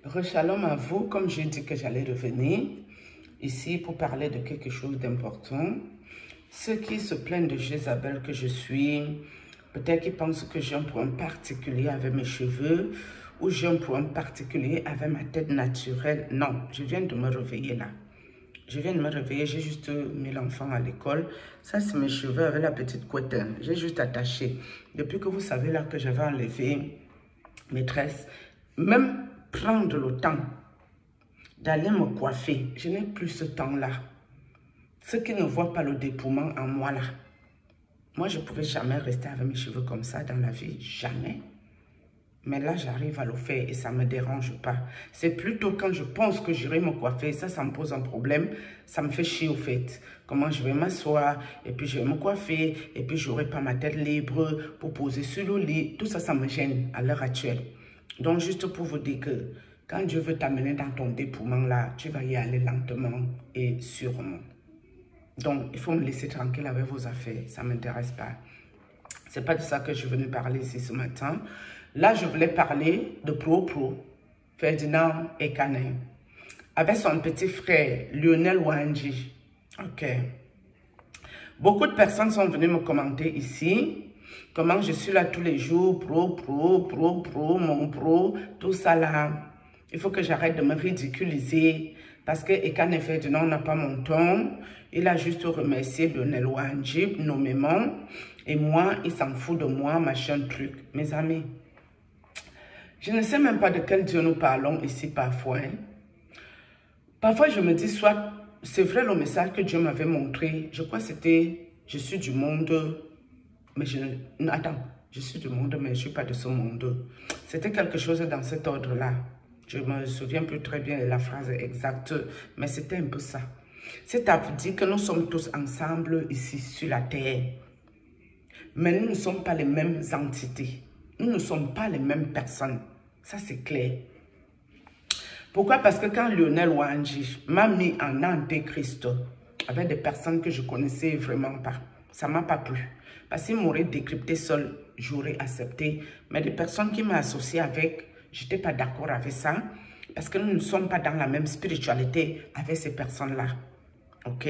Rechalom à vous, comme j'ai dit que j'allais revenir ici pour parler de quelque chose d'important. Ceux qui se plaignent de Jézabel que je suis, peut-être qu'ils pensent que j'ai un problème particulier avec mes cheveux ou j'ai un problème particulier avec ma tête naturelle. Non, je viens de me réveiller là. Je viens de me réveiller, j'ai juste mis l'enfant à l'école. Ça, c'est mes cheveux avec la petite couette. J'ai juste attaché. Depuis que vous savez là que j'avais enlevé mes tresses, même prendre le temps d'aller me coiffer, je n'ai plus ce temps-là. Ceux qui ne voient pas le dépouillement en moi là, moi je ne pouvais jamais rester avec mes cheveux comme ça dans la vie, jamais. Mais là j'arrive à le faire et ça ne me dérange pas. C'est plutôt quand je pense que j'irai me coiffer, ça me pose un problème, ça me fait chier au fait. Comment je vais m'asseoir et puis je vais me coiffer et puis je n'aurai pas ma tête libre pour poser sur le lit. Tout ça, ça me gêne à l'heure actuelle. Donc, juste pour vous dire que quand Dieu veut t'amener dans ton dépouillement là, tu vas y aller lentement et sûrement. Donc, il faut me laisser tranquille avec vos affaires. Ça ne m'intéresse pas. Ce n'est pas de ça que je suis venue parler ici ce matin. Là, je voulais parler de Ferdinand Ekane, avec son petit frère Lionel Wanji. Ok. Beaucoup de personnes sont venues me commenter ici. Comment je suis là tous les jours, mon pro, tout ça là. Il faut que j'arrête de me ridiculiser parce que Ekane Ferdinand n'a pas mon ton. Il a juste remercié Lionel Wanji nommément. Et moi, il s'en fout de moi, machin truc. Mes amis, je ne sais même pas de quel Dieu nous parlons ici parfois. Hein. Parfois, je me dis soit, c'est vrai le message que Dieu m'avait montré. Je crois que c'était, je suis du monde. Mais attends, je suis du monde, mais je ne suis pas de ce monde. C'était quelque chose dans cet ordre-là. Je ne me souviens plus très bien de la phrase exacte, mais c'était un peu ça. C'est-à-dire que nous sommes tous ensemble ici sur la terre. Mais nous ne sommes pas les mêmes entités. Nous ne sommes pas les mêmes personnes. Ça, c'est clair. Pourquoi? Parce que quand Lionel Wanji m'a mis en antéchrist avec des personnes que je connaissais vraiment pas, ça ne m'a pas plu. Parce qu'il m'aurait décrypté seul, j'aurais accepté. Mais des personnes qui m'ont associé avec, je n'étais pas d'accord avec ça. Parce que nous ne sommes pas dans la même spiritualité avec ces personnes-là. Ok?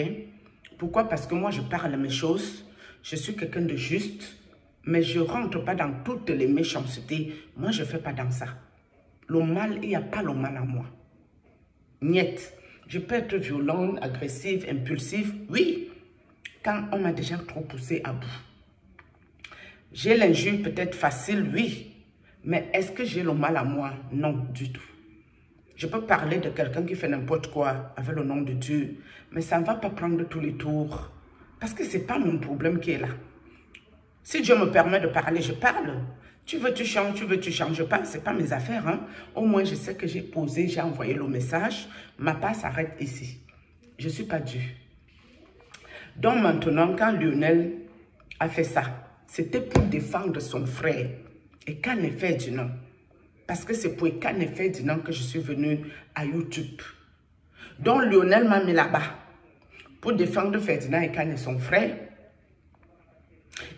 Pourquoi? Parce que moi, je parle mes choses. Je suis quelqu'un de juste. Mais je ne rentre pas dans toutes les méchancetés. Moi, je ne fais pas dans ça. Le mal, il n'y a pas le mal en moi. Niet. Je peux être violente, agressive, impulsive. Oui. Quand on m'a déjà trop poussé à bout. J'ai l'injure peut-être facile, oui. Mais est-ce que j'ai le mal à moi? Non, du tout. Je peux parler de quelqu'un qui fait n'importe quoi avec le nom de Dieu. Mais ça ne va pas prendre tous les tours. Parce que ce n'est pas mon problème qui est là. Si Dieu me permet de parler, je parle. Tu veux, tu changes, tu veux, tu changes pas. Ce n'est pas mes affaires. Hein? Au moins, je sais que j'ai posé, j'ai envoyé le message. Ma part s'arrête ici. Je ne suis pas Dieu. Donc maintenant, quand Lionel a fait ça, c'était pour défendre son frère. Ekane Ferdinand. Parce que c'est pour Ekane Ferdinand que je suis venue à YouTube. Donc Lionel m'a mis là-bas pour défendre Ferdinand Ekane et son frère.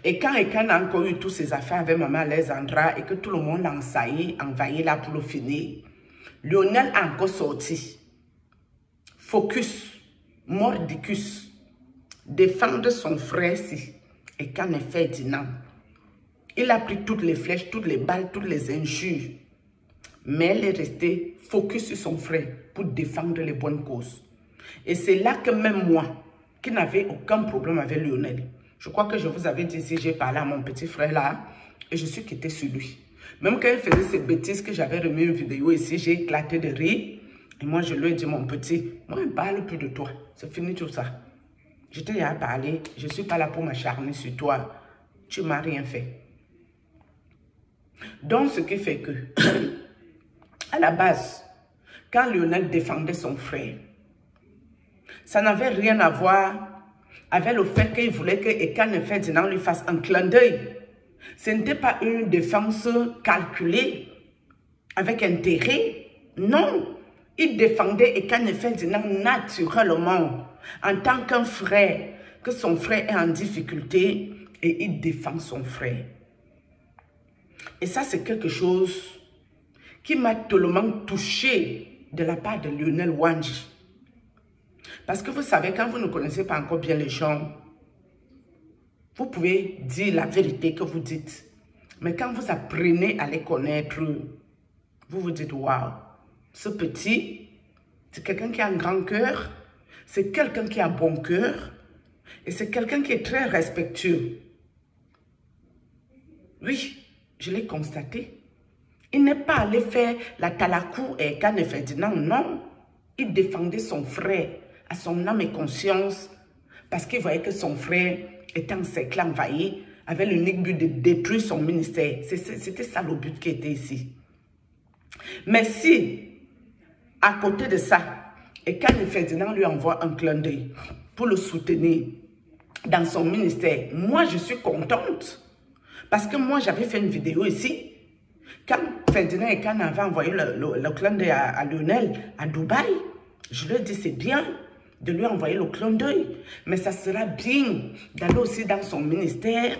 Et quand Ekane a encore eu toutes ses affaires avec Maman Alexandra et que tout le monde a envahi là pour le finir, Lionel a encore sorti. Focus, mordicus, défendre son frère si Ekane Ferdinand. Il a pris toutes les flèches, toutes les balles, toutes les injures. Mais elle est restée focus sur son frère pour défendre les bonnes causes. Et c'est là que même moi, qui n'avais aucun problème avec Lionel, je crois que je vous avais dit si j'ai parlé à mon petit frère là, et je suis quittée sur lui. Même quand il faisait ces bêtises que j'avais remis une vidéo ici, j'ai éclaté de rire. Et moi, je lui ai dit, mon petit, moi, je ne parle plus de toi. C'est fini tout ça. Je t'ai déjà parlé, je ne suis pas là pour m'acharner sur toi. Tu ne m'as rien fait. Donc, ce qui fait que, à la base, quand Lionel défendait son frère, ça n'avait rien à voir avec le fait qu'il voulait que Ekane Ferdinand lui fasse un clin d'œil. Ce n'était pas une défense calculée, avec intérêt. Non, il défendait Ekane Ferdinand naturellement, en tant qu'un frère, que son frère est en difficulté, et il défend son frère. Et ça, c'est quelque chose qui m'a tellement touché de la part de Lionel Wanji. Parce que vous savez, quand vous ne connaissez pas encore bien les gens, vous pouvez dire la vérité que vous dites. Mais quand vous apprenez à les connaître, vous vous dites, waouh, ce petit, c'est quelqu'un qui a un grand cœur, c'est quelqu'un qui a un bon cœur, et c'est quelqu'un qui est très respectueux. Oui, je l'ai constaté. Il n'est pas allé faire la talakou et Kane Ferdinand, non. Il défendait son frère à son âme et conscience parce qu'il voyait que son frère était encerclé, envahi, avait l'unique but de détruire son ministère. C'était ça le but qui était ici. Mais si, à côté de ça, et Kane Ferdinand lui envoie un clin d'œil pour le soutenir dans son ministère, moi je suis contente. Parce que moi j'avais fait une vidéo ici. Quand Ferdinand et Kane avaient envoyé le clin d'œil à Lionel à Dubaï, je leur ai dit c'est bien de lui envoyer le clin d'œil. Mais ça sera bien d'aller aussi dans son ministère,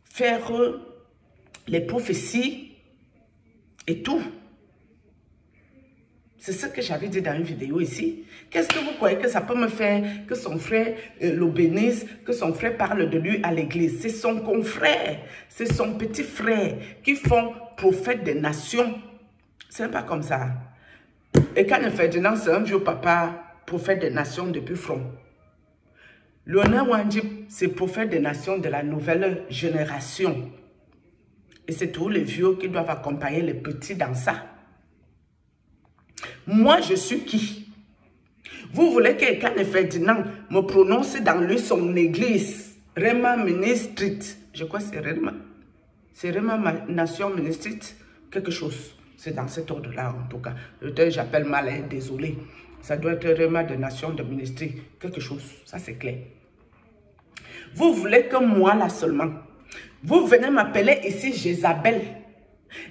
faire les prophéties et tout. C'est ce que j'avais dit dans une vidéo ici. Qu'est-ce que vous croyez que ça peut me faire que son frère le bénisse, que son frère parle de lui à l'église? C'est son confrère, c'est son petit frère qui font prophète des nations. C'est pas comme ça. Et quand Ferdinand, c'est un vieux papa, prophète des nations depuis front. Lionel Wanji, c'est prophète des nations de la nouvelle génération. Et c'est tous les vieux qui doivent accompagner les petits dans ça. Moi, je suis qui? Vous voulez que Kane Ferdinand me prononce dans lui son église, Rema Ministrit. Je crois que c'est Rema. C'est Rema Nation Ministrit, quelque chose. C'est dans cet ordre-là, en tout cas. Peut-être j'appelle mal, hein, désolé. Ça doit être Rema de Nation de Ministrie, quelque chose. Ça, c'est clair. Vous voulez que moi, là seulement, vous venez m'appeler ici Jézabel.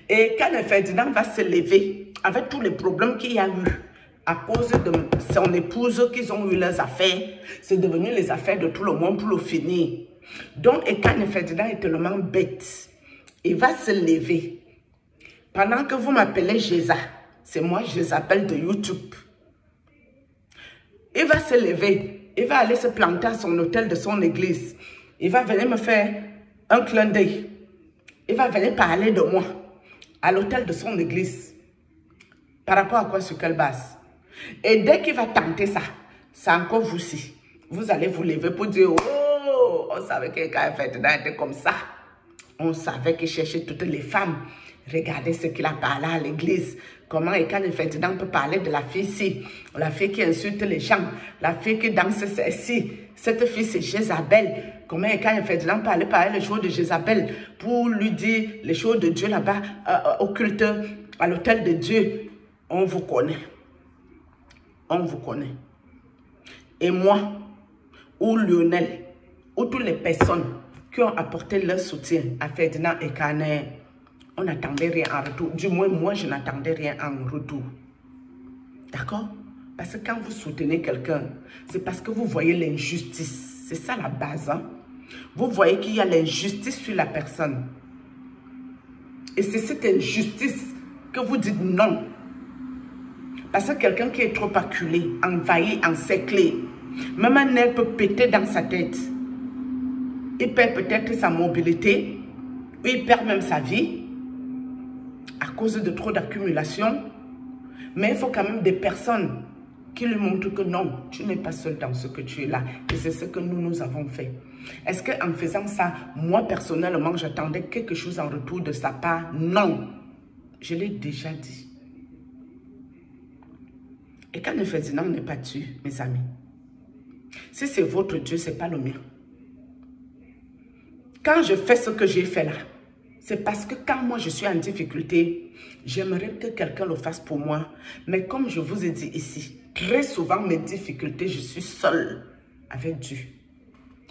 Et Kane Ferdinand va se lever avec tous les problèmes qu'il y a eu à cause de son épouse qu'ils ont eu leurs affaires. C'est devenu les affaires de tout le monde pour le finir. Donc, et Kane Ferdinand est tellement bête. Il va se lever. Pendant que vous m'appelez Jéza, c'est moi Jézabel de YouTube. Il va se lever. Il va aller se planter à son hôtel de son église. Il va venir me faire un clin d'œil. Il va venir parler de moi à l'hôtel de son église. Par rapport à quoi, sur quelle base? Et dès qu'il va tenter ça, c'est encore vous aussi. Vous allez vous lever pour dire, oh, on savait que Kane Ferdinand était comme ça. On savait qu'il cherchait toutes les femmes. Regardez ce qu'il a parlé à l'église. Comment Kane Ferdinand peut parler de la fille ici. La fille qui insulte les gens. La fille qui danse ici. Cette fille, c'est Jézabel. Comment Kane Ferdinand peut aller parler les choses de Jézabel pour lui dire les choses de Dieu là-bas, au culte, à l'hôtel de Dieu. On vous connaît. On vous connaît. Et moi, ou Lionel, ou toutes les personnes qui ont apporté leur soutien à Ferdinand et Kane, on n'attendait rien en retour. Du moins, moi, je n'attendais rien en retour. D'accord? Parce que quand vous soutenez quelqu'un, c'est parce que vous voyez l'injustice. C'est ça la base. Hein? Vous voyez qu'il y a l'injustice sur la personne. Et c'est cette injustice que vous dites non. Parce que quelqu'un qui est trop acculé, envahi, encerclé, même un nerf peut péter dans sa tête. Il perd peut-être sa mobilité, ou il perd même sa vie à cause de trop d'accumulation. Mais il faut quand même des personnes qui lui montrent que non, tu n'es pas seul dans ce que tu es là. Et c'est ce que nous avons fait. Est-ce qu'en faisant ça, moi personnellement, j'attendais quelque chose en retour de sa part? Non. Je l'ai déjà dit. Et Kane Ferdinand n'est pas Dieu, mes amis. Si c'est votre Dieu, ce n'est pas le mien. Quand je fais ce que j'ai fait là, c'est parce que quand moi je suis en difficulté, j'aimerais que quelqu'un le fasse pour moi. Mais comme je vous ai dit ici, très souvent mes difficultés, je suis seule avec Dieu.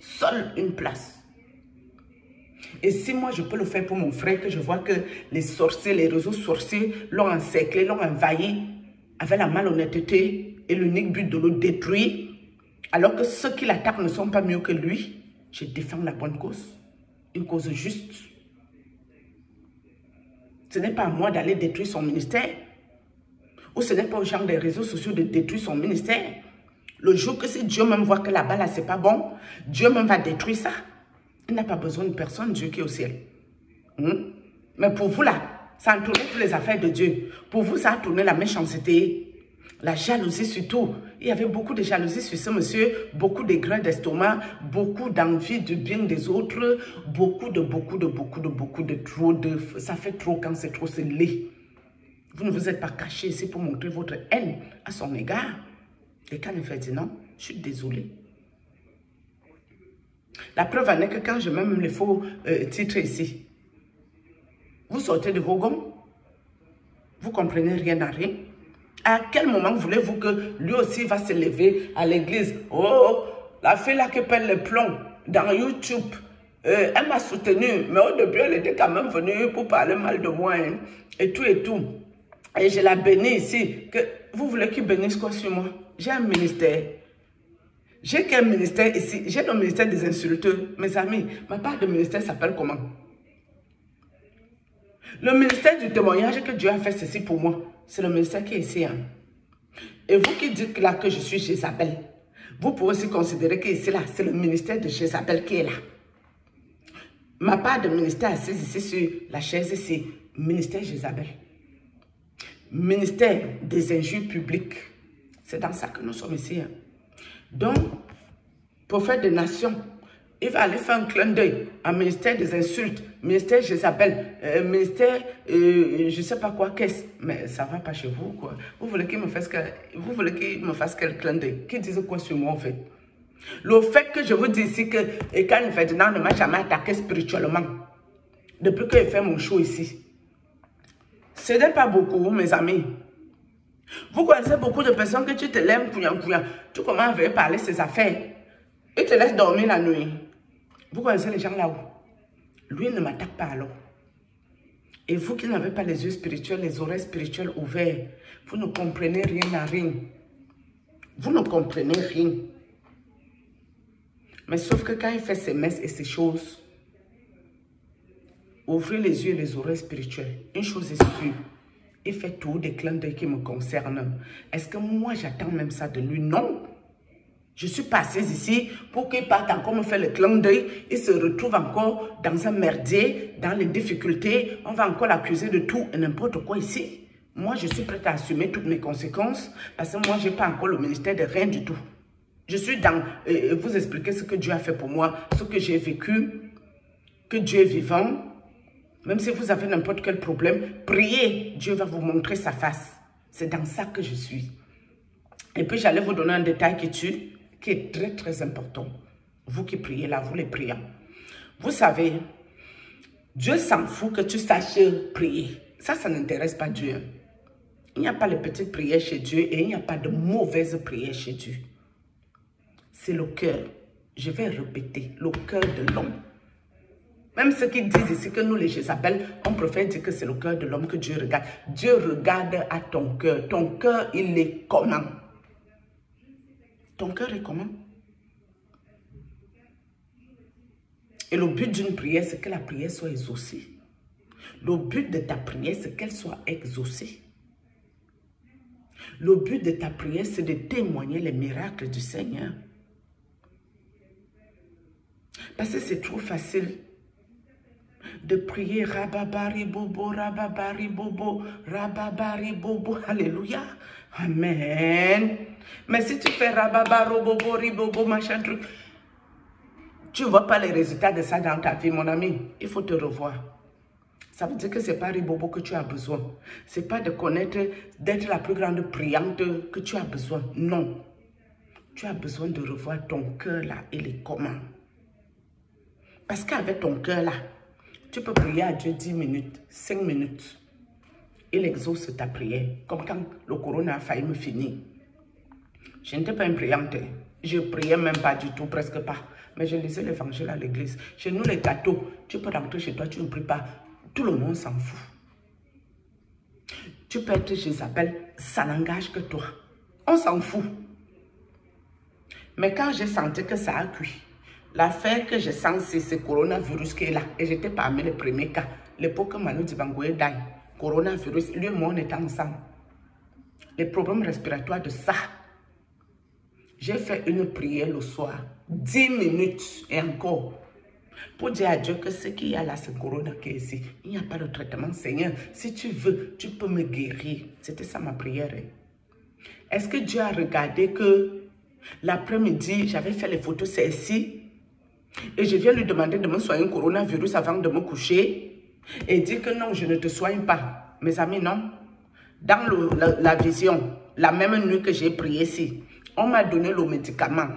Seule une place. Et si moi je peux le faire pour mon frère, que je vois que les sorciers, les réseaux sorciers l'ont encerclé, l'ont envahi, avec la malhonnêteté et l'unique but de le détruire, alors que ceux qui l'attaquent ne sont pas mieux que lui, je défends la bonne cause, une cause juste. Ce n'est pas à moi d'aller détruire son ministère. Ou ce n'est pas aux gens des réseaux sociaux de détruire son ministère. Le jour que si Dieu même voit que là-bas, là, c'est pas bon, Dieu même va détruire ça. Il n'a pas besoin de personne, Dieu qui est au ciel. Mais pour vous, là, ça a tourné toutes les affaires de Dieu. Pour vous, ça a tourné la méchanceté, la jalousie surtout. Il y avait beaucoup de jalousie sur ce monsieur, beaucoup de grains d'estomac, beaucoup d'envie du bien des autres, beaucoup de trop de... Ça fait trop quand c'est trop, c'est laid. Vous ne vous êtes pas caché ici pour montrer votre haine à son égard. Et quand il fait dit non, je suis désolée. La preuve en est que quand je mets même les faux titres ici, vous sortez de vos gonds, vous comprenez rien à rien. À quel moment voulez-vous que lui aussi va se lever à l'église? Oh, la fille là qui pèle les plombs dans YouTube, elle m'a soutenu, mais au début elle était quand même venue pour parler mal de moi, hein, et tout et tout. Et je la bénis ici. Que, vous voulez qu'il bénisse quoi sur moi? J'ai un ministère. J'ai quel ministère ici? J'ai le ministère des insulteurs. Mes amis, ma part de ministère s'appelle comment? Le ministère du témoignage que Dieu a fait ceci pour moi, c'est le ministère qui est ici. Hein. Et vous qui dites là que je suis Jézabel, vous pouvez aussi considérer que ici là, c'est le ministère de Jézabel qui est là. Ma part de ministère assise ici sur la chaise ici, ministère Jézabel. Ministère des injures publiques. C'est dans ça que nous sommes ici. Hein. Donc, prophète des nations, il va aller faire un clin d'œil à ministère des insultes, ministère Jézabel, ministère, je ne sais pas quoi, qu'est-ce, mais ça ne va pas chez vous, quoi. Vous voulez qu'il me fasse quel clin d'œil? Qu'il dise quoi sur moi, en fait? Le fait que je vous dis ici que Ekan Ferdinand ne m'a jamais attaqué spirituellement, depuis qu'il fait mon show ici, ce n'est pas beaucoup, mes amis. Vous connaissez beaucoup de personnes que tu te lèves, tu commences à parler ses affaires. Il te laisse dormir la nuit. Vous connaissez les gens là-haut. Lui ne m'attaque pas alors. Et vous qui n'avez pas les yeux spirituels, les oreilles spirituelles ouvertes, vous ne comprenez rien à rien. Vous ne comprenez rien. Mais sauf que quand il fait ses messes et ses choses, ouvrez les yeux et les oreilles spirituelles. Une chose est sûre. Il fait tout des clins d'œil qui me concernent. Est-ce que moi j'attends même ça de lui? Non. Je suis passée ici pour qu'il parte encore me faire le clin d'œil. Il se retrouve encore dans un merdier, dans les difficultés. On va encore l'accuser de tout et n'importe quoi ici. Moi, je suis prête à assumer toutes mes conséquences parce que moi, je n'ai pas encore le ministère de rien du tout. Je suis dans vous expliquer ce que Dieu a fait pour moi, ce que j'ai vécu, que Dieu est vivant. Même si vous avez n'importe quel problème, priez, Dieu va vous montrer sa face. C'est dans ça que je suis. Et puis, j'allais vous donner un détail qui est très, très important. Vous qui priez là, vous les priants. Vous savez, Dieu s'en fout que tu saches prier. Ça n'intéresse pas Dieu. Il n'y a pas de petites prières chez Dieu et il n'y a pas de mauvaises prières chez Dieu. C'est le cœur. Je vais répéter, le cœur de l'homme. Même ceux qui disent ici que nous, les Jézabel, on préfère dire que c'est le cœur de l'homme que Dieu regarde. Dieu regarde à ton cœur. Ton cœur, il est comment? Ton cœur est comment? Et le but d'une prière, c'est que la prière soit exaucée. Le but de ta prière, c'est qu'elle soit exaucée. Le but de ta prière, c'est de témoigner les miracles du Seigneur. Parce que c'est trop facile de prier rababari bobo, rababari bobo, rababari bobo. Alléluia. Amen. Mais si tu fais rababaro bobo, ribobo, machin truc, tu ne vois pas les résultats de ça dans ta vie, mon ami. Il faut te revoir. Ça veut dire que ce n'est pas ribobo que tu as besoin. Ce n'est pas de connaître, d'être la plus grande priante que tu as besoin. Non. Tu as besoin de revoir ton cœur là. Il est comment? Parce qu'avec ton cœur là, tu peux prier à Dieu 10 minutes, 5 minutes. Il exauce ta prière. Comme quand le corona a failli me finir. Je n'étais pas une priante. Je ne priais même pas du tout, presque pas. Mais je lisais l'évangile à l'église. Chez nous, les gâteaux, tu peux rentrer chez toi, tu ne pries pas. Tout le monde s'en fout. Tu peux être Jézabel, ça n'engage que toi. On s'en fout. Mais quand j'ai senti que ça a cuit, l'affaire que je sens, c'est ce coronavirus qui est là. Et j'étais parmi les premiers cas. L'époque que Manu Dibangoye d'aille. coronavirus, lui et moi, on était ensemble. Les problèmes respiratoires de ça. J'ai fait une prière le soir, 10 minutes et encore, pour dire à Dieu que ce qu'il y a là, c'est corona qui est ici. Il n'y a pas de traitement, Seigneur. Si tu veux, tu peux me guérir. C'était ça ma prière. Est-ce que Dieu a regardé que l'après-midi, j'avais fait les photos, c'est ici, et je viens lui demander de me soigner un coronavirus avant de me coucher, et dit que non, je ne te soigne pas. Mes amis, non. Dans la vision, la même nuit que j'ai prié ici, on m'a donné le médicament,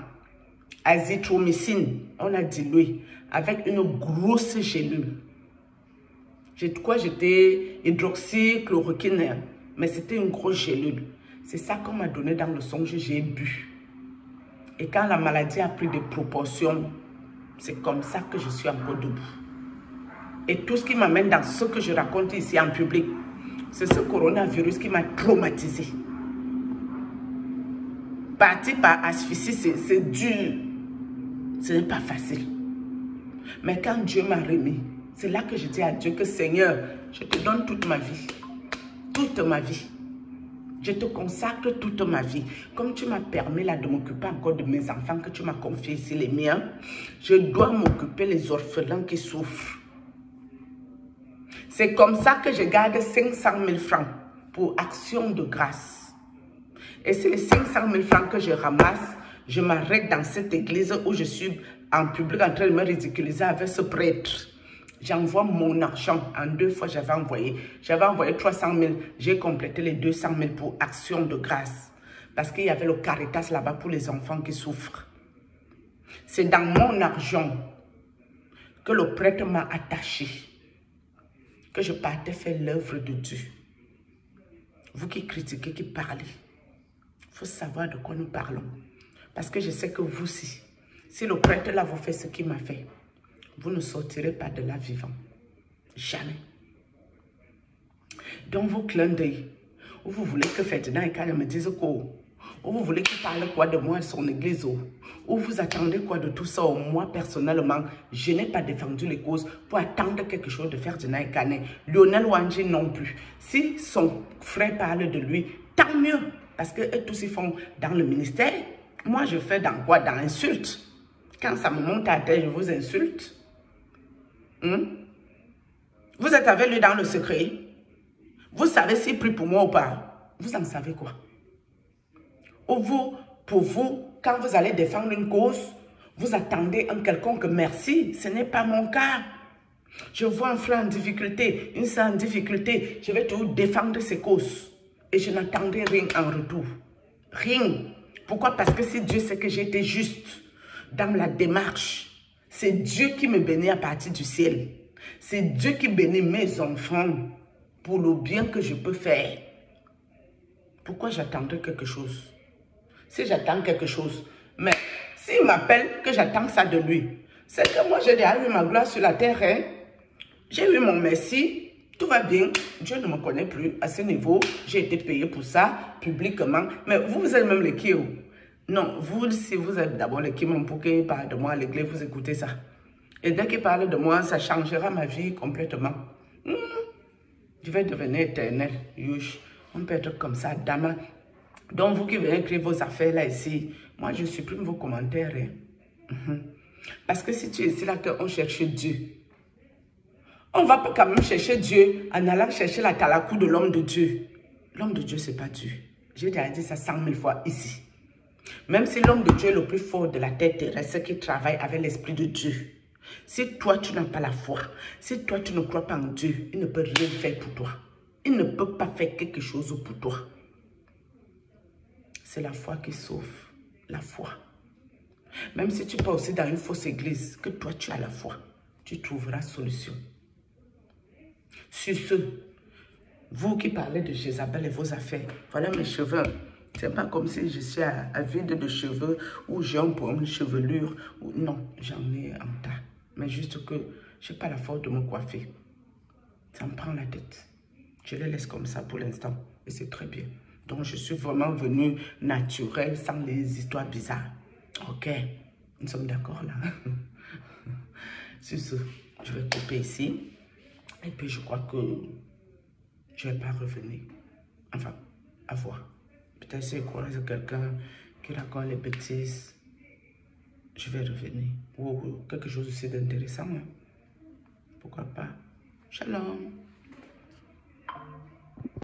azithromycine, on a dilué, avec une grosse gélule. Je crois que j'étais hydroxychloroquine, mais c'était une grosse gélule. C'est ça qu'on m'a donné dans le songe, j'ai bu. Et quand la maladie a pris des proportions, c'est comme ça que je suis encore debout. Et tout ce qui m'amène dans ce que je raconte ici en public, c'est ce coronavirus qui m'a traumatisé. Partir par asphyxie, c'est dur. Ce n'est pas facile. Mais quand Dieu m'a remis, c'est là que je dis à Dieu que Seigneur, je te donne toute ma vie. Toute ma vie. Je te consacre toute ma vie. Comme tu m'as permis là de m'occuper encore de mes enfants que tu m'as confiés ici, les miens, je dois m'occuper des orphelins qui souffrent. C'est comme ça que je garde 500 000 francs pour action de grâce. Et c'est les 500 000 francs que je ramasse, je m'arrête dans cette église où je suis en public en train de me ridiculiser avec ce prêtre. J'envoie mon argent. En 2 fois, j'avais envoyé 300 000. J'ai complété les 200 000 pour action de grâce. Parce qu'il y avait le Caritas là-bas pour les enfants qui souffrent. C'est dans mon argent que le prêtre m'a attaché. Que je partais faire l'œuvre de Dieu. Vous qui critiquez, qui parlez, il faut savoir de quoi nous parlons. Parce que je sais que vous aussi, si le prêtre là vous fait ce qu'il m'a fait, vous ne sortirez pas de là vivant. Jamais. Donc vos clins d'œil, ou vous voulez que Ferdinand et Kane me disent quoi, ou vous voulez qu'il parle quoi de moi à son église, ou vous attendez quoi de tout ça. Moi personnellement, je n'ai pas défendu les causes pour attendre quelque chose de Ferdinand et Kane. Lionel Wanji non plus. Si son frère parle de lui, tant mieux. Parce qu'eux tous ils font dans le ministère. Moi je fais dans quoi? Dans l'insulte. Quand ça me monte à la tête, je vous insulte. Vous êtes avec lui dans le secret. Vous savez s'il prie pour moi ou pas. Vous en savez quoi? Ou vous, pour vous, quand vous allez défendre une cause, vous attendez un quelconque merci. Ce n'est pas mon cas. Je vois un frère en difficulté, une sœur en difficulté. Je vais toujours défendre ses causes. Et je n'attendrai rien en retour. Rien. Pourquoi? Parce que si Dieu sait que j'ai été juste dans la démarche, c'est Dieu qui me bénit à partir du ciel. C'est Dieu qui bénit mes enfants pour le bien que je peux faire. Pourquoi j'attendrai quelque chose? Si j'attends quelque chose, mais s'il m'appelle que j'attends ça de lui, c'est que moi j'ai déjà eu ma gloire sur la terre. Hein? J'ai eu mon merci, tout va bien. Dieu ne me connaît plus à ce niveau. J'ai été payé pour ça, publiquement. Mais vous êtes même les qui? Non, vous, si vous êtes d'abord les qui pour qu'il parle de moi à l'église, vous écoutez ça. Et dès qu'il parle de moi, ça changera ma vie complètement. Je vais devenir éternel. On peut être comme ça, dame. Donc, vous qui venez écrire vos affaires là ici, moi je supprime vos commentaires. Hein. Parce que si tu es ici là qu'on cherche Dieu, on va pas quand même chercher Dieu en allant chercher la talakou de l'homme de Dieu. L'homme de Dieu, c'est pas Dieu. J'ai déjà dit ça 100 000 fois ici. Même si l'homme de Dieu est le plus fort de la terre terrestre qui travaille avec l'esprit de Dieu, si toi tu n'as pas la foi, si toi tu ne crois pas en Dieu, il ne peut rien faire pour toi. Il ne peut pas faire quelque chose pour toi. C'est la foi qui sauve. La foi. Même si tu pars aussi dans une fausse église, que toi tu as la foi, tu trouveras solution. Sur ce, vous qui parlez de Jézabel et vos affaires, voilà mes cheveux. C'est pas comme si je suis à vide de cheveux ou j'ai un problème de chevelure. Non, j'en ai un tas. Mais juste que je n'ai pas la force de me coiffer. Ça me prend la tête. Je les laisse comme ça pour l'instant. Et c'est très bien. Donc, je suis vraiment venue naturelle, sans les histoires bizarres. Ok, nous sommes d'accord là. Sur ce, je vais couper ici. Et puis, je crois que je ne vais pas revenir. Enfin, à voir. Peut-être si je croise quelqu'un qui raconte les bêtises, je vais revenir. Ou quelque chose aussi d'intéressant. Hein. Pourquoi pas? Shalom.